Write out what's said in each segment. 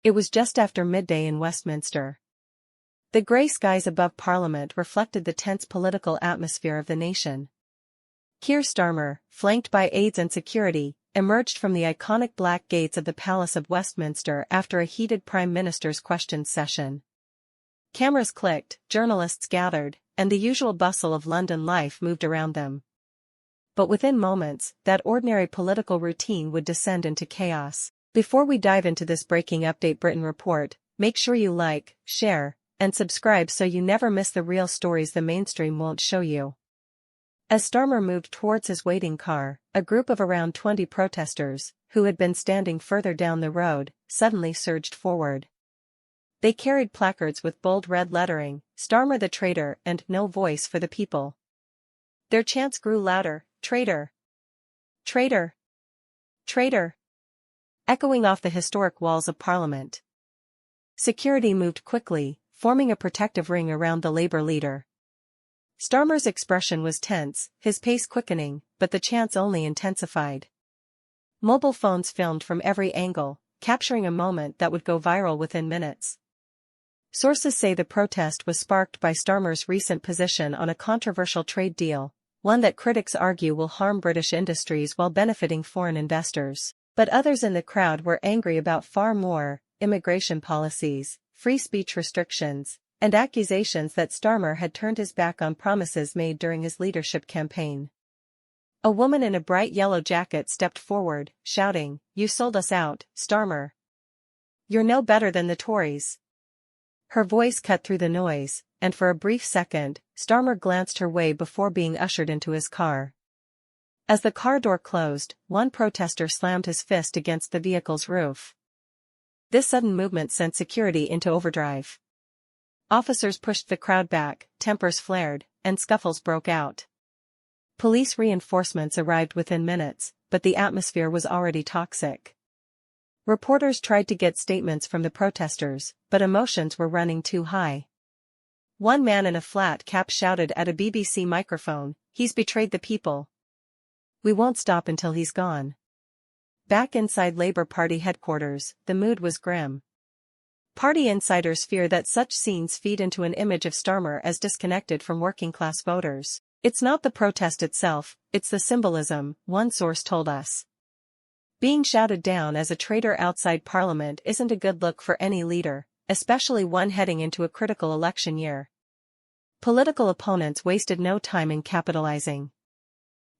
It was just after midday in Westminster. The grey skies above Parliament reflected the tense political atmosphere of the nation. Keir Starmer, flanked by aides and security, emerged from the iconic black gates of the Palace of Westminster after a heated Prime Minister's questions session. Cameras clicked, journalists gathered, and the usual bustle of London life moved around them. But within moments, that ordinary political routine would descend into chaos. Before we dive into this breaking Update Britain report, make sure you like, share, and subscribe so you never miss the real stories the mainstream won't show you. As Starmer moved towards his waiting car, a group of around 20 protesters, who had been standing further down the road, suddenly surged forward. They carried placards with bold red lettering, "Starmer the Traitor" and "No Voice for the People." Their chants grew louder, "Traitor! Traitor! Traitor!" echoing off the historic walls of Parliament. Security moved quickly, forming a protective ring around the Labour leader. Starmer's expression was tense, his pace quickening, but the chants only intensified. Mobile phones filmed from every angle, capturing a moment that would go viral within minutes. Sources say the protest was sparked by Starmer's recent position on a controversial trade deal, one that critics argue will harm British industries while benefiting foreign investors. But others in the crowd were angry about far more: immigration policies, free speech restrictions, and accusations that Starmer had turned his back on promises made during his leadership campaign. A woman in a bright yellow jacket stepped forward, shouting, "You sold us out, Starmer. You're no better than the Tories." Her voice cut through the noise, and for a brief second, Starmer glanced her way before being ushered into his car. As the car door closed, one protester slammed his fist against the vehicle's roof. This sudden movement sent security into overdrive. Officers pushed the crowd back, tempers flared, and scuffles broke out. Police reinforcements arrived within minutes, but the atmosphere was already toxic. Reporters tried to get statements from the protesters, but emotions were running too high. One man in a flat cap shouted at a BBC microphone, "He's betrayed the people. We won't stop until he's gone." Back inside Labour Party headquarters, the mood was grim. Party insiders fear that such scenes feed into an image of Starmer as disconnected from working-class voters. "It's not the protest itself, it's the symbolism," one source told us. Being shouted down as a traitor outside Parliament isn't a good look for any leader, especially one heading into a critical election year. Political opponents wasted no time in capitalizing.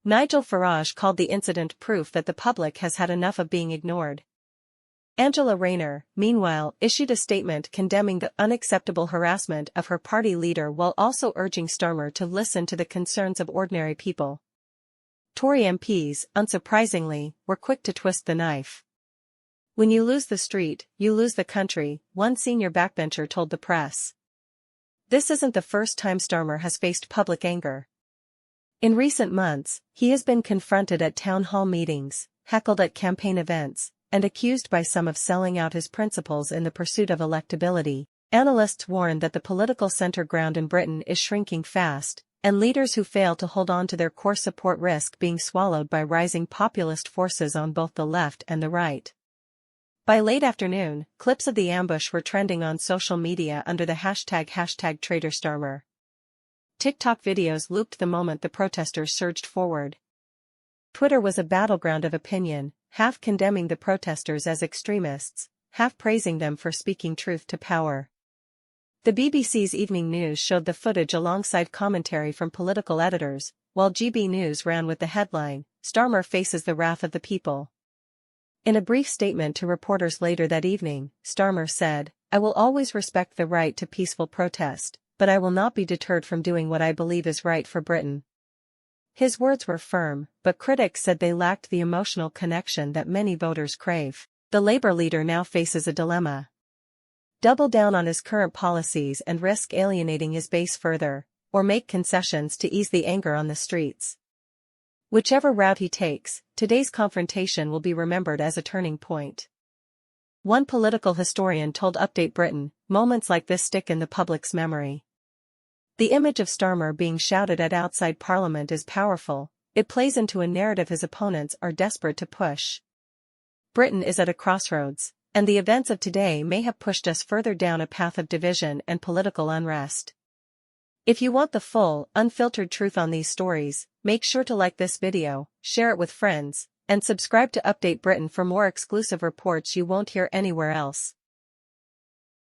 Nigel Farage called the incident proof that the public has had enough of being ignored. Angela Rayner, meanwhile, issued a statement condemning the unacceptable harassment of her party leader while also urging Starmer to listen to the concerns of ordinary people. Tory MPs, unsurprisingly, were quick to twist the knife. "When you lose the street, you lose the country," one senior backbencher told the press. This isn't the first time Starmer has faced public anger. In recent months, he has been confronted at town hall meetings, heckled at campaign events, and accused by some of selling out his principles in the pursuit of electability. Analysts warn that the political center ground in Britain is shrinking fast, and leaders who fail to hold on to their core support risk being swallowed by rising populist forces on both the left and the right. By late afternoon, clips of the ambush were trending on social media under the hashtag #TraitorStarmer. TikTok videos looped the moment the protesters surged forward. Twitter was a battleground of opinion, half condemning the protesters as extremists, half praising them for speaking truth to power. The BBC's Evening News showed the footage alongside commentary from political editors, while GB News ran with the headline, "Starmer faces the wrath of the people." In a brief statement to reporters later that evening, Starmer said, "I will always respect the right to peaceful protest, but I will not be deterred from doing what I believe is right for Britain." His words were firm, but critics said they lacked the emotional connection that many voters crave. The Labour leader now faces a dilemma. Double down on his current policies and risk alienating his base further, or make concessions to ease the anger on the streets. Whichever route he takes, today's confrontation will be remembered as a turning point. One political historian told Update Britain, "Moments like this stick in the public's memory." The image of Starmer being shouted at outside Parliament is powerful. It plays into a narrative his opponents are desperate to push. Britain is at a crossroads. and the events of today may have pushed us further down a path of division and political unrest. If you want the full, unfiltered truth on these stories, make sure to like this video, share it with friends, and subscribe to Update Britain for more exclusive reports you won't hear anywhere else.